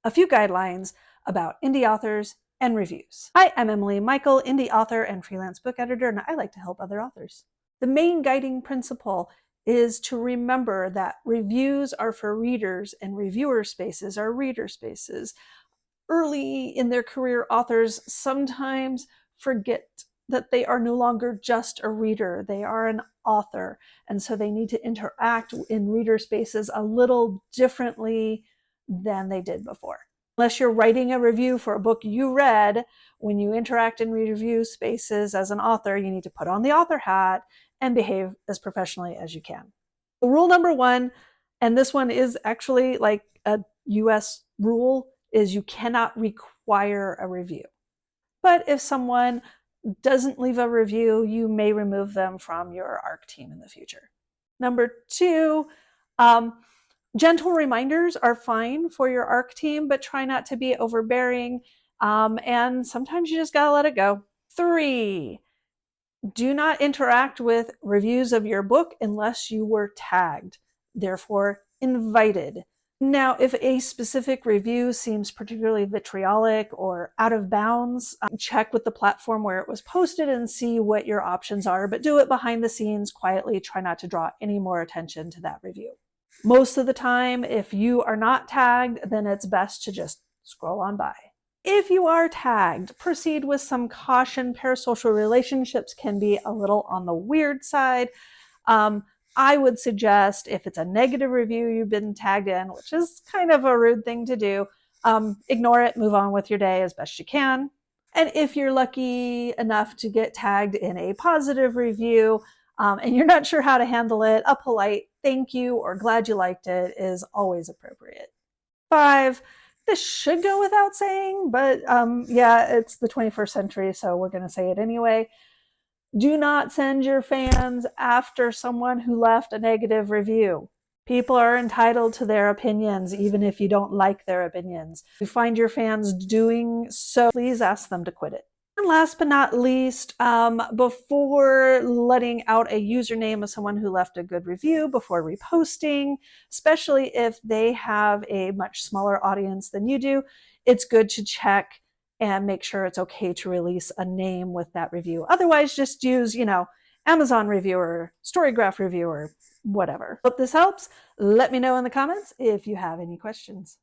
a few guidelines about indie authors and reviews. Hi, I'm Emily Michael, indie author and freelance book editor, and I like to help other authors. The main guiding principle is to remember that reviews are for readers and reviewer spaces are reader spaces. Early in their career, authors sometimes forget that they are no longer just a reader, they are an author. And so they need to interact in reader spaces a little differently than they did before. Unless you're writing a review for a book you read, when you interact in review spaces as an author, you need to put on the author hat and behave as professionally as you can. Rule number one, and this one is actually like a US rule, is you cannot require a review. But if someone doesn't leave a review, you may remove them from your ARC team in the future. Number two, gentle reminders are fine for your ARC team, but try not to be overbearing. And sometimes you just gotta let it go. Three, do not interact with reviews of your book unless you were tagged, therefore invited. Now, if a specific review seems particularly vitriolic or out of bounds, check with the platform where it was posted and see what your options are, but do it behind the scenes quietly. Try not to draw any more attention to that review. Most of the time, if you are not tagged, then it's best to just scroll on by. If you are tagged, proceed with some caution. Parasocial relationships can be a little on the weird side. I would suggest if it's a negative review you've been tagged in, which is kind of a rude thing to do, ignore it, move on with your day as best you can. And if you're lucky enough to get tagged in a positive review and you're not sure how to handle it, a polite thank you or glad you liked it is always appropriate. 5, this should go without saying, but yeah, it's the 21st century, so we're going to say it anyway. Do not send your fans after someone who left a negative review. People are entitled to their opinions, even if you don't like their opinions. If you find your fans doing so, please ask them to quit it. And last but not least, before letting out a username of someone who left a good review, before reposting, especially if they have a much smaller audience than you do, it's good to check and make sure it's okay to release a name with that review. Otherwise, just use, Amazon reviewer, Storygraph reviewer, whatever. Hope this helps. Let me know in the comments if you have any questions.